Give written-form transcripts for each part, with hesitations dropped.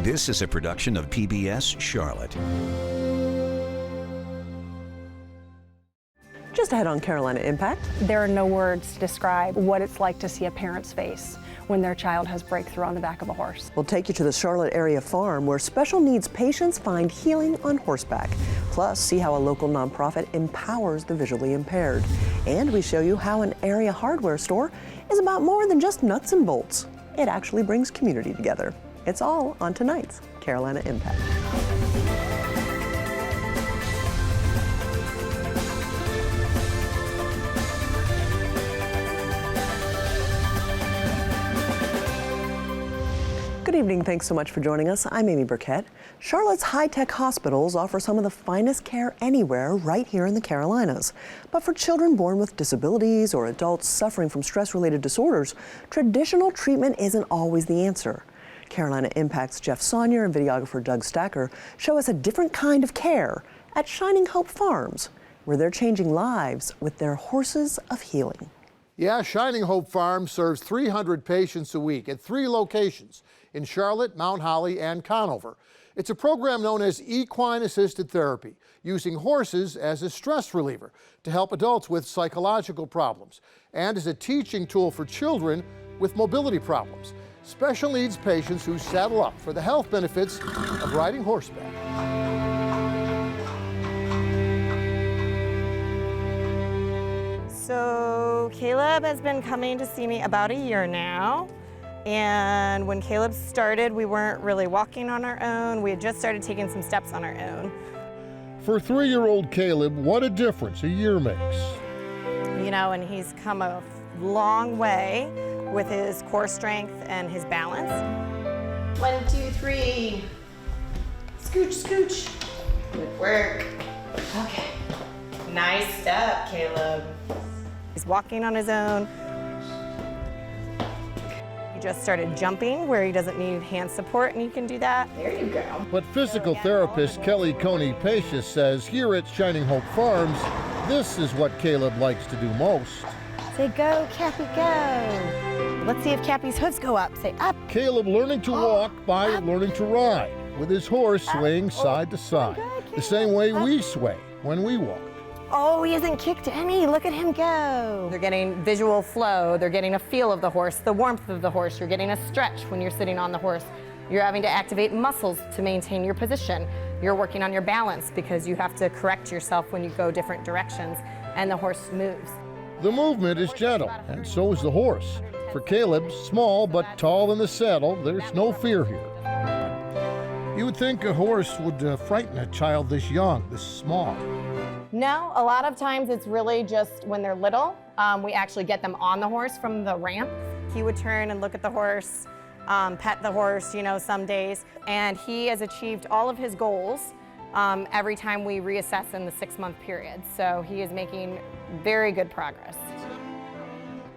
This is a production of PBS Charlotte. Just ahead on Carolina Impact. There are no words to describe what it's like to see a parent's face when their child has breakthrough on the back of a horse. We'll take you to the Charlotte area farm where special needs patients find healing on horseback. Plus, see how a local nonprofit empowers the visually impaired. And we show you how an area hardware store is about more than just nuts and bolts. It actually brings community together. It's all on tonight's Carolina Impact. Good evening, thanks so much for joining us. I'm Amy Burkett. Charlotte's high-tech hospitals offer some of the finest care anywhere right here in the Carolinas. But for children born with disabilities or adults suffering from stress-related disorders, traditional treatment isn't always the answer. Carolina Impact's Jeff Saunier and videographer Doug Stacker show us a different kind of care at Shining Hope Farms, where they're changing lives with their horses of healing. Yeah, Shining Hope Farm serves 300 patients a week at 3 locations in Charlotte, Mount Holly, and Conover. It's a program known as equine-assisted therapy, using horses as a stress reliever to help adults with psychological problems, and as a teaching tool for children with mobility problems. Special needs patients who saddle up for the health benefits of riding horseback. So Caleb has been coming to see me about a year now. And when Caleb started, we weren't really walking on our own. We had just started taking some steps on our own. For 3-year-old Caleb, what a difference a year makes. You know, and he's come a long way with his core strength and his balance. 1, 2, 3. Scooch, scooch. Good work. Okay. Nice step, Caleb. He's walking on his own. He just started jumping where he doesn't need hand support, and you can do that. There you go. But physical therapist Kelly Coney-Pacious says here at Shining Hope Farms, this is what Caleb likes to do most. Say, go, Cappy, go. Let's see if Cappy's hooves go up. Say, up. Caleb learning to walk by learning to ride, with his horse swaying side to side, the same way we sway when we walk. Oh, he hasn't kicked any. Look at him go. They're getting visual flow. They're getting a feel of the horse, the warmth of the horse. You're getting a stretch when you're sitting on the horse. You're having to activate muscles to maintain your position. You're working on your balance because you have to correct yourself when you go different directions, and the horse moves. The movement is gentle, and so is the horse. For Caleb, small but tall in the saddle, there's no fear here. You would think a horse would frighten a child this young, this small. No, a lot of times it's really just when they're little. We actually get them on the horse from the ramp. He would turn and look at the horse, pet the horse, you know, some days. And he has achieved all of his goals every time we reassess in the 6-month period. So he is making very good progress.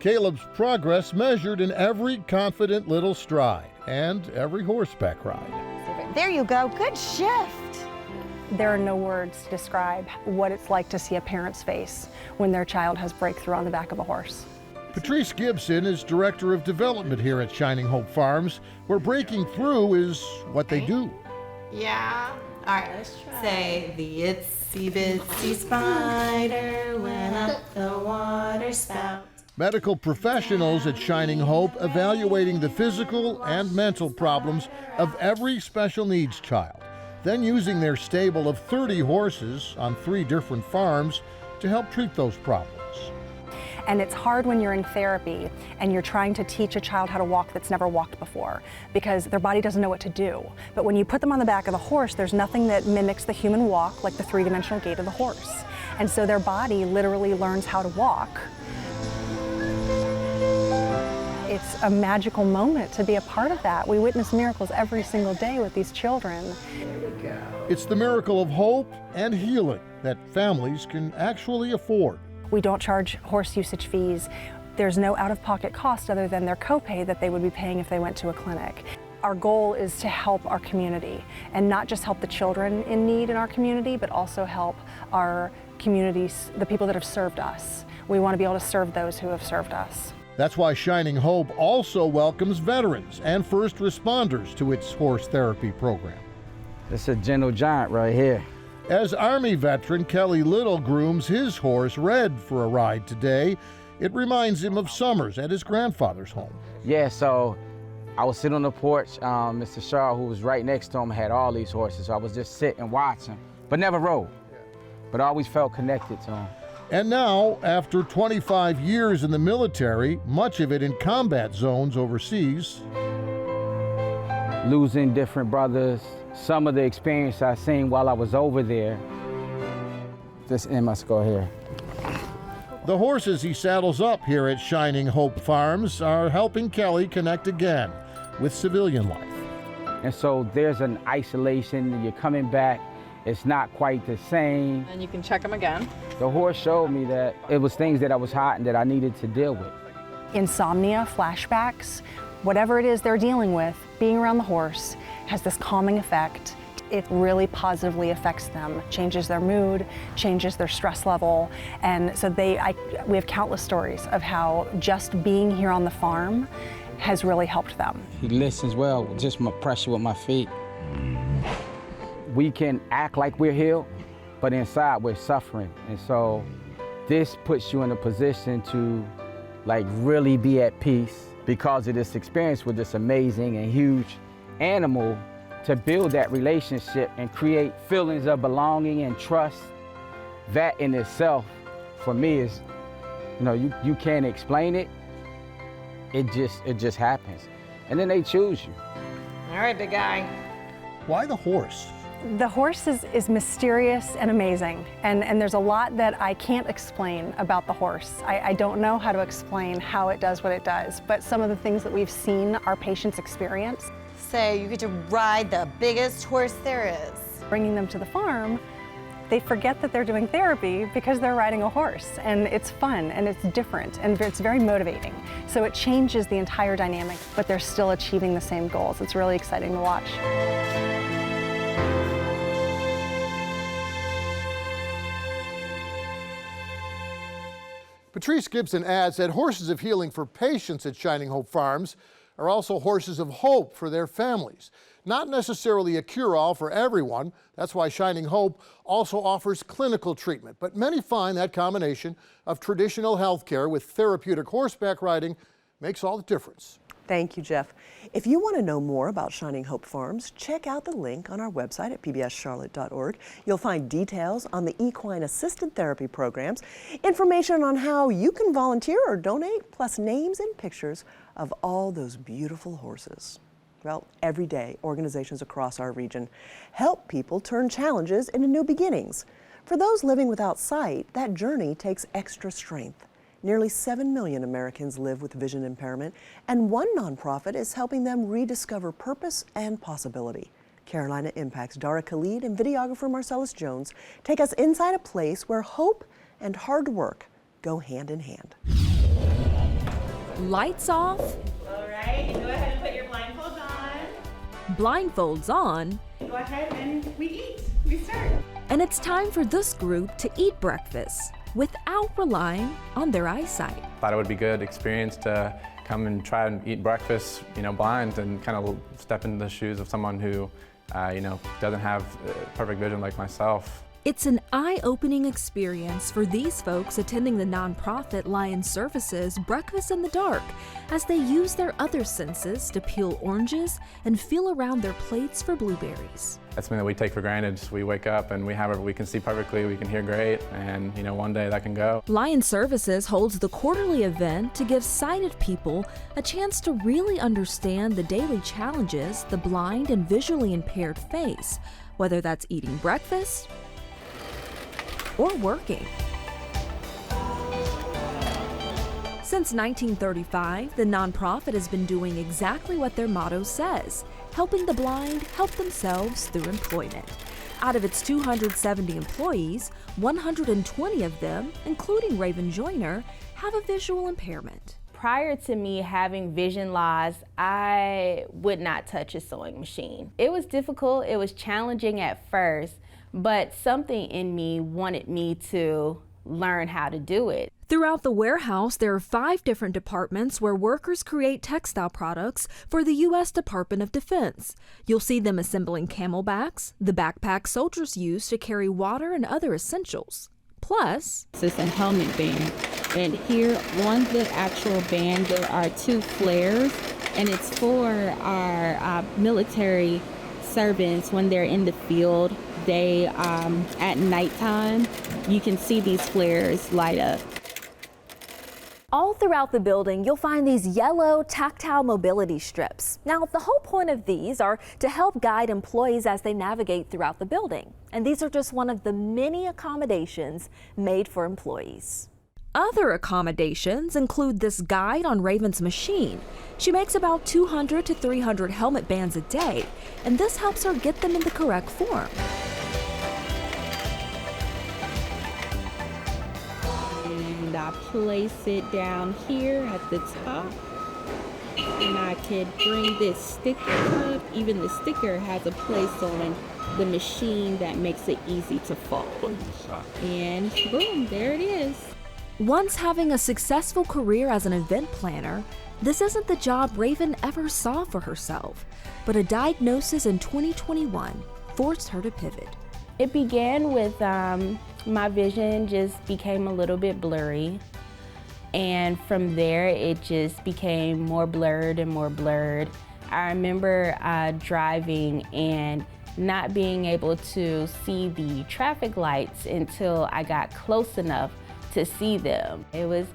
Caleb's progress measured in every confident little stride and every horseback ride. There you go, good shift. There are no words to describe what it's like to see a parent's face when their child has breakthrough on the back of a horse. Patrice Gibson is Director of Development here at Shining Hope Farms, where breaking through is what they do. Yeah. All right, let's try. Say, the itsy bitsy spider went up the water spout. Medical professionals at Shining Hope evaluating the physical and mental problems of every special needs child, then using their stable of 30 horses on 3 different farms to help treat those problems. And it's hard when you're in therapy and you're trying to teach a child how to walk that's never walked before because their body doesn't know what to do. But when you put them on the back of the horse, there's nothing that mimics the human walk like the 3-dimensional gait of the horse. And so their body literally learns how to walk. It's a magical moment to be a part of that. We witness miracles every single day with these children. It's the miracle of hope and healing that families can actually afford. We don't charge horse usage fees. There's no out-of-pocket cost other than their copay that they would be paying if they went to a clinic. Our goal is to help our community, and not just help the children in need in our community, but also help our communities, the people that have served us. We want to be able to serve those who have served us. That's why Shining Hope also welcomes veterans and first responders to its horse therapy program. It's a gentle giant right here. As Army veteran Kelly Little grooms his horse Red for a ride today, it reminds him of summers at his grandfather's home. Yeah, so I was sitting on the porch. Mr. Shaw, who was right next to him, had all these horses, so I was just sitting watching, but never rode, but I always felt connected to him. And now, after 25 years in the military, much of it in combat zones overseas, Losing different brothers, some of the experience I seen while I was over there. This end must go here. the horses he saddles up here at Shining Hope Farms are helping Kelly connect again with civilian life. And so there's an isolation, you're coming back, it's not quite the same. And you can check them again. The horse showed me that it was things that I was hiding that I needed to deal with. Insomnia, flashbacks, whatever it is they're dealing with, being around the horse has this calming effect. It really positively affects them, changes their mood, changes their stress level. And so we have countless stories of how just being here on the farm has really helped them. He listens well, just my pressure with my feet. We can act like we're healed, but inside we're suffering. And so this puts you in a position to really be at peace because of this experience with this amazing and huge animal, to build that relationship and create feelings of belonging and trust. That in itself, for me, is, you can't explain it. It just happens. And then they choose you. All right, big guy. Why the horse? The horse is mysterious and amazing, and there's a lot that I can't explain about the horse. I don't know how to explain how it does what it does, but some of the things that we've seen our patients experience. Say you get to ride the biggest horse there is. Bringing them to the farm, they forget that they're doing therapy because they're riding a horse, and it's fun and it's different and it's very motivating. So it changes the entire dynamic, but they're still achieving the same goals. It's really exciting to watch. Patrice Gibson adds that horses of healing for patients at Shining Hope Farms are also horses of hope for their families. Not necessarily a cure-all for everyone. That's why Shining Hope also offers clinical treatment. But many find that combination of traditional health care with therapeutic horseback riding makes all the difference. Thank you, Jeff. If you want to know more about Shining Hope Farms, check out the link on our website at pbscharlotte.org. You'll find details on the equine assisted therapy programs, information on how you can volunteer or donate, plus names and pictures of all those beautiful horses. Well, every day, organizations across our region help people turn challenges into new beginnings. For those living without sight, that journey takes extra strength. Nearly 7 million Americans live with vision impairment, and one nonprofit is helping them rediscover purpose and possibility. Carolina Impact's Dara Khalid and videographer Marcellus Jones take us inside a place where hope and hard work go hand in hand. Lights off. All right, go ahead and put your blindfolds on. Blindfolds on. Go ahead and we eat. We start. And it's time for this group to eat breakfast without relying on their eyesight. Thought it would be a good experience to come and try and eat breakfast, blind, and kind of step into the shoes of someone who, doesn't have perfect vision like myself. It's an eye-opening experience for these folks attending the nonprofit Lion Services Breakfast in the Dark as they use their other senses to peel oranges and feel around their plates for blueberries. That's something that we take for granted. We wake up and we can see perfectly, we can hear great, and one day that can go. Lion Services holds the quarterly event to give sighted people a chance to really understand the daily challenges the blind and visually impaired face, whether that's eating breakfast or working. Since 1935, the nonprofit has been doing exactly what their motto says, helping the blind help themselves through employment. Out of its 270 employees, 120 of them, including Raven Joyner, have a visual impairment. Prior to me having vision loss, I would not touch a sewing machine. It was difficult, it was challenging at first, but something in me wanted me to learn how to do it. Throughout the warehouse, there are 5 different departments where workers create textile products for the U.S. Department of Defense. You'll see them assembling camelbacks, the backpack soldiers use to carry water and other essentials. Plus, it's a helmet band, and here on the actual band there are 2 flares, and it's for our military servants when they're in the field. They at nighttime, you can see these flares light up. All throughout the building, you'll find these yellow tactile mobility strips. Now, the whole point of these are to help guide employees as they navigate throughout the building. And these are just one of the many accommodations made for employees. Other accommodations include this guide on Raven's machine. She makes about 200 to 300 helmet bands a day, and this helps her get them in the correct form. And I place it down here at the top, and I can bring this sticker up. Even the sticker has a place on the machine that makes it easy to fold. And boom, there it is. Once having a successful career as an event planner, this isn't the job Raven ever saw for herself, but a diagnosis in 2021 forced her to pivot. It began with my vision just became a little bit blurry, and from there it just became more blurred and more blurred. I remember driving and not being able to see the traffic lights until I got close enough to see them. It was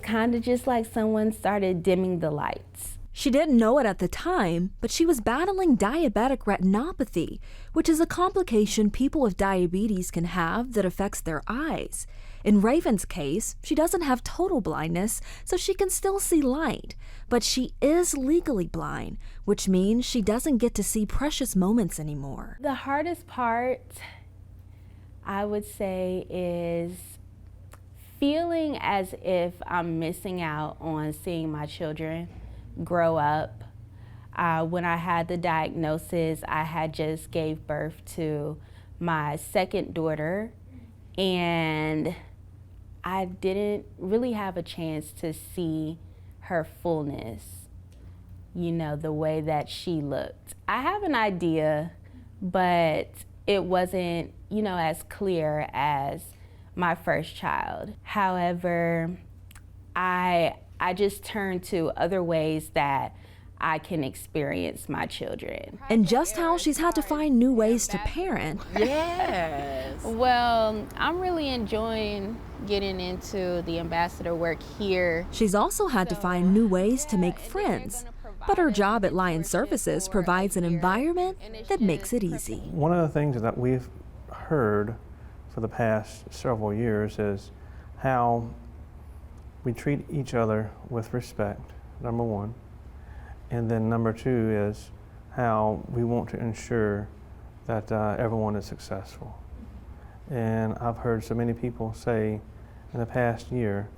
kind of just like someone started dimming the lights. She didn't know it at the time, but she was battling diabetic retinopathy, which is a complication people with diabetes can have that affects their eyes. In Raven's case, she doesn't have total blindness, so she can still see light, but she is legally blind, which means she doesn't get to see precious moments anymore. The hardest part, I would say, is feeling as if I'm missing out on seeing my children grow up. When I had the diagnosis, I had just gave birth to my second daughter, and I didn't really have a chance to see her fullness, you know, the way that she looked. I have an idea, but it wasn't, you know, as clear as my first child. However, I just turned to other ways that I can experience my children. And just how she's had to find new ways to parent. Yes. Well, I'm really enjoying getting into the ambassador work here. She's also had to find new ways to make friends. But her job at Lion Services provides an environment that makes it easy. One of the things that we've heard for the past several years is how we treat each other with respect, number one. And then number two is how we want to ensure that everyone is successful. And I've heard so many people say in the past year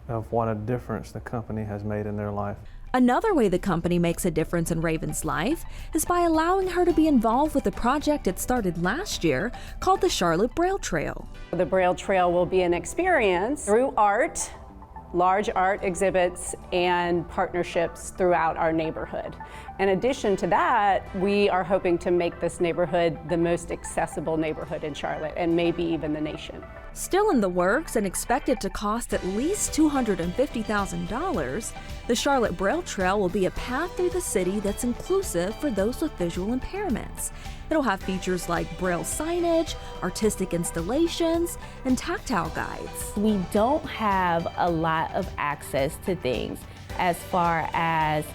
of what a difference the company has made in their life. Another way the company makes a difference in Raven's life is by allowing her to be involved with a project it started last year called the Charlotte Braille Trail. The Braille Trail will be an experience through art, large art exhibits, and partnerships throughout our neighborhood. In addition to that, we are hoping to make this neighborhood the most accessible neighborhood in Charlotte, and maybe even the nation. Still in the works and expected to cost at least $250,000, the Charlotte Braille Trail will be a path through the city that's inclusive for those with visual impairments. It'll have features like Braille signage, artistic installations, and tactile guides. We don't have a lot of access to things as far as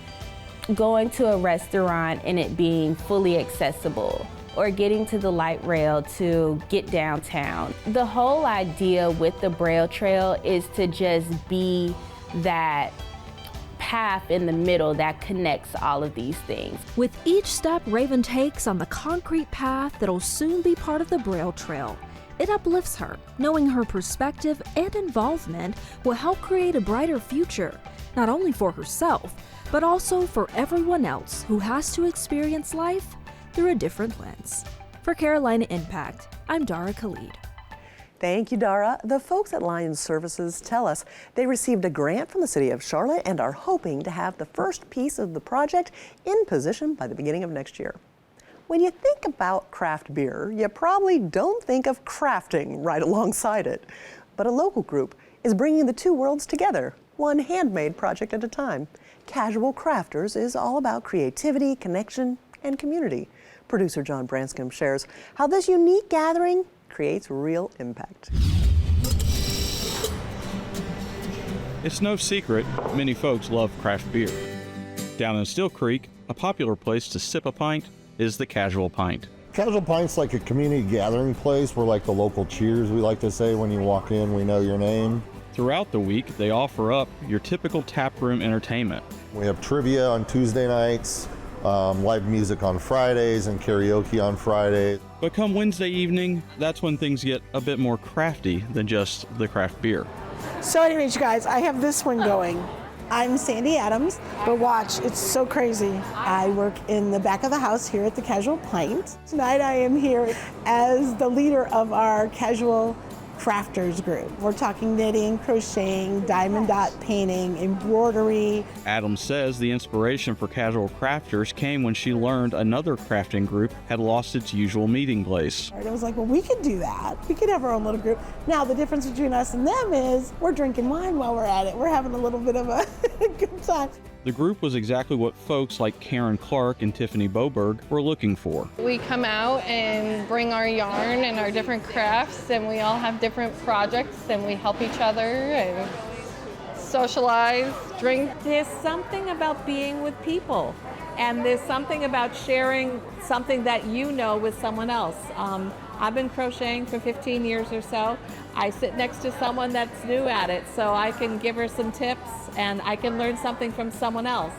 going to a restaurant and it being fully accessible, or getting to the light rail to get downtown. The whole idea with the Braille Trail is to just be that path in the middle that connects all of these things. With each step Raven takes on the concrete path that'll soon be part of the Braille Trail, it uplifts her, knowing her perspective and involvement will help create a brighter future, not only for herself, but also for everyone else who has to experience life through a different lens. For Carolina Impact, I'm Dara Khalid. Thank you, Dara. The folks at Lions Services tell us they received a grant from the city of Charlotte and are hoping to have the first piece of the project in position by the beginning of next year. When you think about craft beer, you probably don't think of crafting right alongside it. But a local group is bringing the two worlds together, one handmade project at a time. Casual Crafters is all about creativity, connection, and community. Producer John Branscombe shares how this unique gathering creates real impact. It's no secret, many folks love craft beer. Down in Still Creek, a popular place to sip a pint is the Casual Pint. Casual Pint's like a community gathering place. We're like the local Cheers, we like to say. When you walk in, we know your name. Throughout the week, they offer up your typical taproom entertainment. We have trivia on Tuesday nights, live music on Fridays, and karaoke on Fridays. But come Wednesday evening, that's when things get a bit more crafty than just the craft beer. So anyways, you guys, I have this one going. I'm Sandy Adams, but watch, it's so crazy. I work in the back of the house here at the Casual Pint. Tonight I am here as the leader of our Casual Crafters group. We're talking knitting, crocheting, diamond dot painting, embroidery. Adams says the inspiration for Casual Crafters came when she learned another crafting group had lost its usual meeting place. I was like, well, we could do that. We could have our own little group. Now, the difference between us and them is we're drinking wine while we're at it. We're having a little bit of a good time. The group was exactly what folks like Karen Clark and Tiffany Boberg were looking for. We come out and bring our yarn and our different crafts, and we all have different projects, and we help each other and socialize, drink. There's something about being with people, and there's something about sharing something that you know with someone else. I've been crocheting for 15 years or so. I sit next to someone that's new at it, so I can give her some tips and I can learn something from someone else.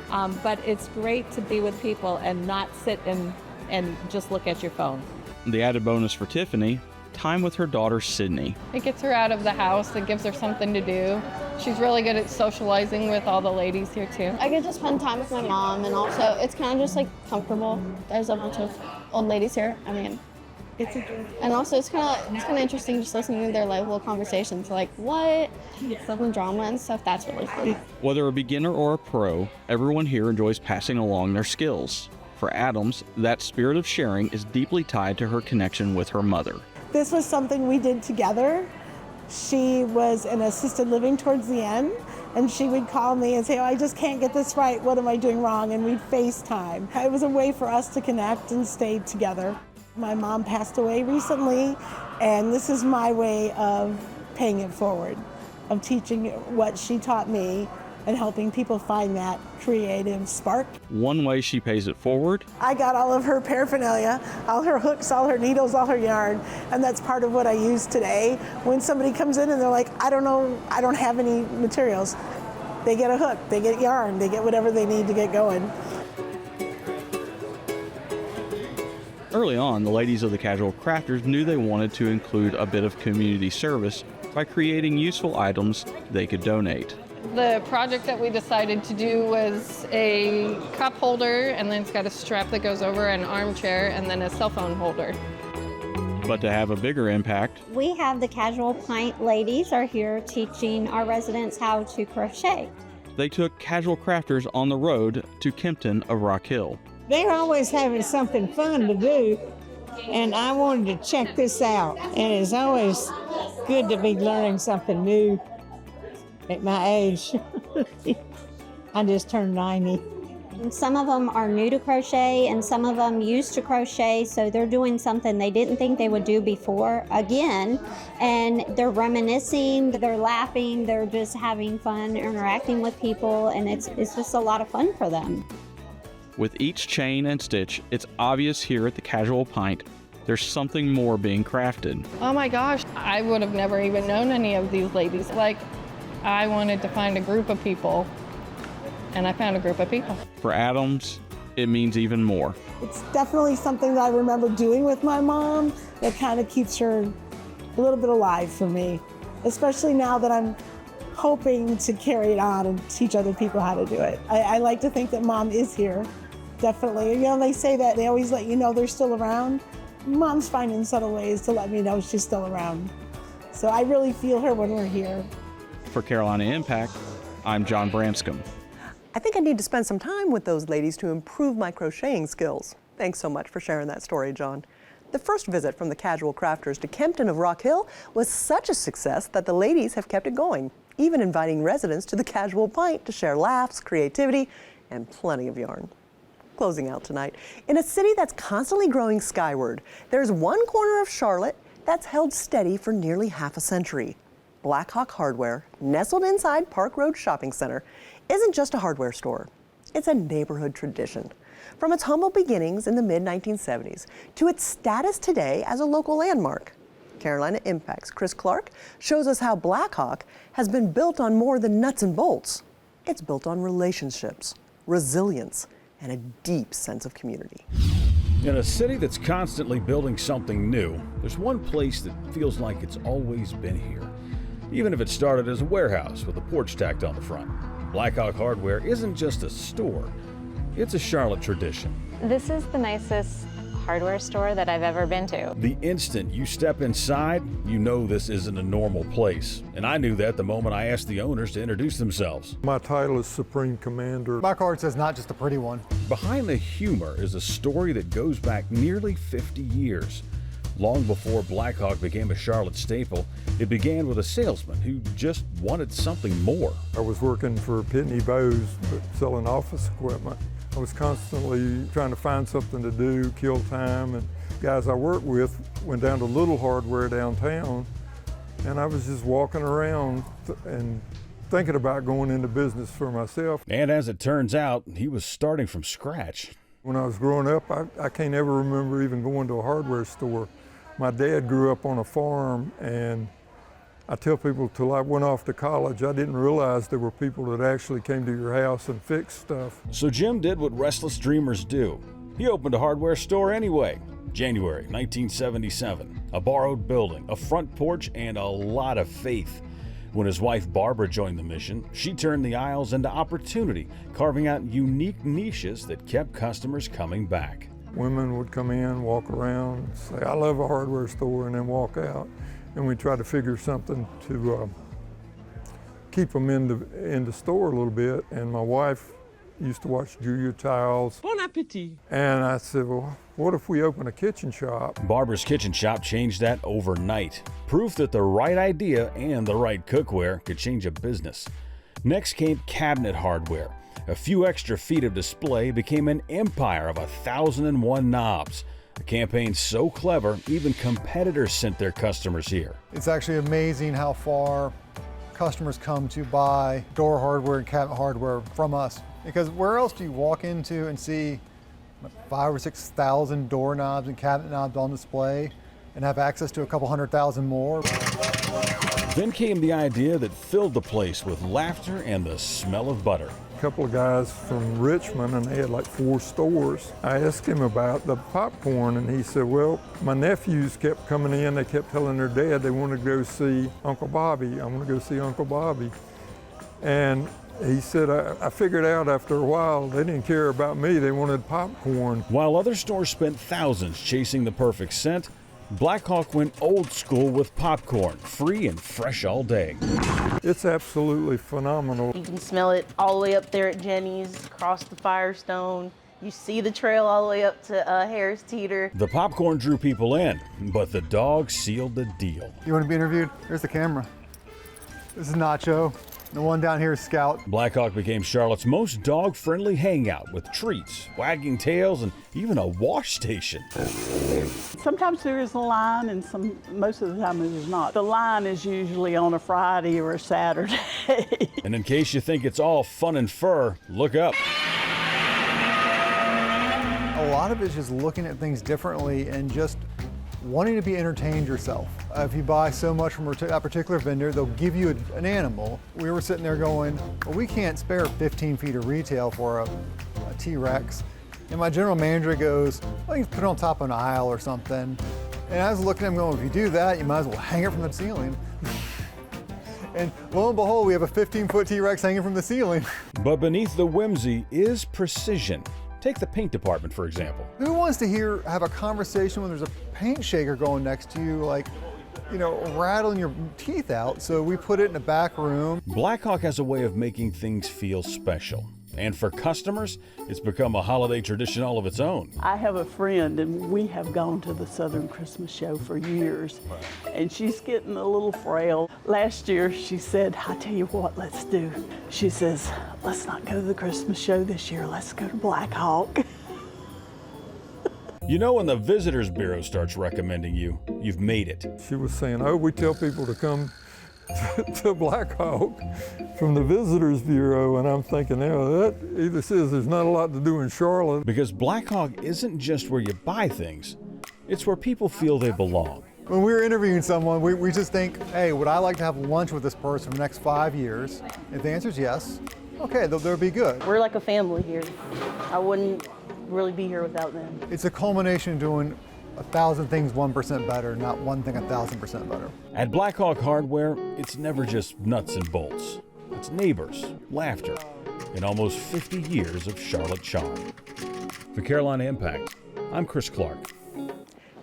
But it's great to be with people and not sit and just look at your phone. The added bonus for Tiffany, time with her daughter Sydney. It gets her out of the house, it gives her something to do. She's really good at socializing with all the ladies here too. I get to spend time with my mom, and also it's kind of just like comfortable. There's a bunch of old ladies here. I mean, and also it's kind of interesting just listening to their little conversations, like what, some drama and stuff. That's really fun. Whether a beginner or a pro, everyone here enjoys passing along their skills. For Adams, that spirit of sharing is deeply tied to her connection with her mother. This was something we did together. She was in assisted living towards the end, and she would call me and say, oh, I just can't get this right. What am I doing wrong? And we'd FaceTime. It was a way for us to connect and stay together. My mom passed away recently, and this is my way of paying it forward, of teaching what she taught me and helping people find that creative spark. One way she pays it forward. I got all of her paraphernalia, all her hooks, all her needles, all her yarn, and that's part of what I use today. When somebody comes in and they're like, I don't know, I don't have any materials, they get a hook, they get yarn, they get whatever they need to get going. Early on, the ladies of the Casual Crafters knew they wanted to include a bit of community service by creating useful items they could donate. The project that we decided to do was a cup holder, and then it's got a strap that goes over an armchair, and then a cell phone holder. But to have a bigger impact, we have the Casual Pint ladies are here teaching our residents how to crochet. They took Casual Crafters on the road to Kempton of Rock Hill. They're always having something fun to do, and I wanted to check this out. And it's always good to be learning something new at my age. I just turned 90. And some of them are new to crochet, and some of them used to crochet, so they're doing something they didn't think they would do before again. And they're reminiscing, they're laughing, they're just having fun, interacting with people, and it's just a lot of fun for them. With each chain and stitch, it's obvious here at the Casual Pint there's something more being crafted. Oh my gosh, I would have never even known any of these ladies. Like, I wanted to find a group of people, and I found a group of people. For Adams, it means even more. It's definitely something that I remember doing with my mom that kind of keeps her a little bit alive for me, especially now that I'm hoping to carry it on and teach other people how to do it. I like to think that Mom is here, definitely. You know, they say that they always let you know they're still around. Mom's finding subtle ways to let me know she's still around. So I really feel her when we're here. For Carolina Impact, I'm John Branscombe. I think I need to spend some time with those ladies to improve my crocheting skills. Thanks so much for sharing that story, John. The first visit from the Casual Crafters to Kempton of Rock Hill was such a success that the ladies have kept it going, even inviting residents to the Casual Pint to share laughs, creativity, and plenty of yarn. Closing out tonight, in a city that's constantly growing skyward, there's one corner of Charlotte that's held steady for nearly half a century. Black Hawk Hardware, nestled inside Park Road Shopping Center, isn't just a hardware store. It's a neighborhood tradition. From its humble beginnings in the mid-1970s to its status today as a local landmark. Carolina Impact's Chris Clark shows us how Black Hawk has been built on more than nuts and bolts. It's built on relationships, resilience, and a deep sense of community. In a city that's constantly building something new, there's one place that feels like it's always been here. Even if it started as a warehouse with a porch tacked on the front. Black Hawk Hardware isn't just a store, it's a Charlotte tradition. This is the nicest hardware store that I've ever been to. The instant you step inside, you know this isn't a normal place. And I knew that the moment I asked the owners to introduce themselves. My title is Supreme Commander. My card says not just a pretty one. Behind the humor is a story that goes back nearly 50 years. Long before Black Hawk became a Charlotte staple, it began with a salesman who just wanted something more. I was working for Pitney Bowes, but selling office equipment. I was constantly trying to find something to do, kill time, and guys I worked with went down to Little Hardware downtown, and I was just walking around and thinking about going into business for myself. And as it turns out, he was starting from scratch. When I was growing up, I can't ever remember even going to a hardware store. My dad grew up on a farm, and I tell people till I went off to college, I didn't realize there were people that actually came to your house and fixed stuff. So Jim did what restless dreamers do. He opened a hardware store anyway. January 1977, a borrowed building, a front porch, and a lot of faith. When his wife Barbara joined the mission, she turned the aisles into opportunity, carving out unique niches that kept customers coming back. Women would come in, walk around, and say, I love a hardware store, and then walk out. And we try to figure something to keep them in the store a little bit. And my wife used to watch Julia Childs. Bon appetit. And I said, well, what if we open a kitchen shop? Barbara's Kitchen Shop changed that overnight. Proof that the right idea and the right cookware could change a business. Next came cabinet hardware. A few extra feet of display became an empire of 1,001 knobs. A campaign so clever, even competitors sent their customers here. It's actually amazing how far customers come to buy door hardware and cabinet hardware from us. Because where else do you walk into and see 5,000 or 6,000 doorknobs and cabinet knobs on display and have access to a couple 100,000 more? Then came the idea that filled the place with laughter and the smell of butter. A couple of guys from Richmond, and they had like 4 stores. I asked him about the popcorn, and he said, well, my nephews kept coming in. They kept telling their dad they wanted to go see Uncle Bobby. I want to go see Uncle Bobby. And he said, I figured out after a while they didn't care about me. They wanted popcorn. While other stores spent thousands chasing the perfect scent, Black Hawk went old school with popcorn, free and fresh all day. It's absolutely phenomenal. You can smell it all the way up there at Jenny's, across the Firestone. You see the trail all the way up to Harris Teeter. The popcorn drew people in, but the dog sealed the deal. You want to be interviewed? Here's the camera. This is Nacho. The one down here is Scout. Black Hawk became Charlotte's most dog-friendly hangout with treats, wagging tails, and even a wash station. Sometimes there is a line, and most of the time there is not. The line is usually on a Friday or a Saturday. And in case you think it's all fun and fur, look up. A lot of it's just looking at things differently and just wanting to be entertained yourself. If you buy so much from a particular vendor, they'll give you an animal. We were sitting there going, well, we can't spare 15 feet of retail for a T-Rex. And my general manager goes, well, you can put it on top of an aisle or something. And I was looking at him going, if you do that, you might as well hang it from the ceiling. And lo and behold, we have a 15-foot T-Rex hanging from the ceiling. But beneath the whimsy is precision. Take the paint department, for example. Who wants to have a conversation when there's a paint shaker going next to you? Like, rattling your teeth out. So we put it in a back room. Blackhawk has a way of making things feel special. And for customers, it's become a holiday tradition all of its own. I have a friend, and we have gone to the Southern Christmas Show for years, and she's getting a little frail. Last year, she said, I tell you what, let's do. She says, let's not go to the Christmas show this year, let's go to Blackhawk. You know, when the Visitors Bureau starts recommending you, you've made it. She was saying, oh, we tell people to come to Blackhawk from the Visitors Bureau, and I'm thinking, that either says there's not a lot to do in Charlotte. Because Blackhawk isn't just where you buy things, it's where people feel they belong. When we're interviewing someone, we just think, hey, would I like to have lunch with this person for the next 5 years? If the answer is yes, okay, they'll be good. We're like a family here. I wouldn't really be here without them. It's a culmination of doing 1,000 things 1% better, not one thing 1,000% better. At Blackhawk Hardware, it's never just nuts and bolts. It's neighbors, laughter, and almost 50 years of Charlotte charm. For Carolina Impact, I'm Chris Clark.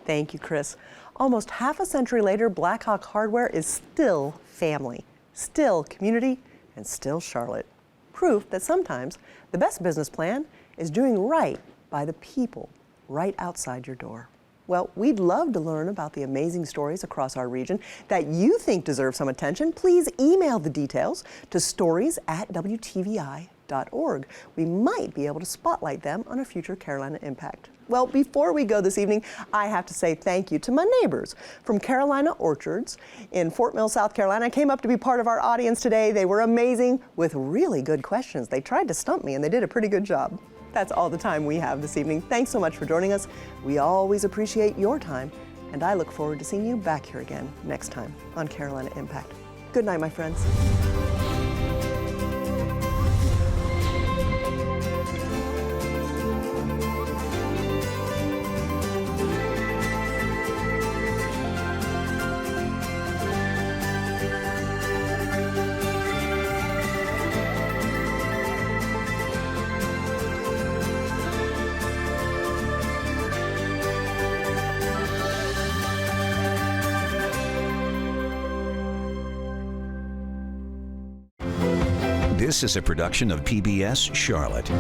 Thank you, Chris. Almost half a century later, Blackhawk Hardware is still family, still community, and still Charlotte. Proof that sometimes the best business plan is doing right by the people right outside your door. Well, we'd love to learn about the amazing stories across our region that you think deserve some attention. Please email the details to stories@WTVI.org. We might be able to spotlight them on a future Carolina Impact. Well, before we go this evening, I have to say thank you to my neighbors from Carolina Orchards in Fort Mill, South Carolina. Came up to be part of our audience today. They were amazing with really good questions. They tried to stump me, and they did a pretty good job. That's all the time we have this evening. Thanks so much for joining us. We always appreciate your time, and I look forward to seeing you back here again next time on Carolina Impact. Good night, my friends. This is a production of PBS Charlotte.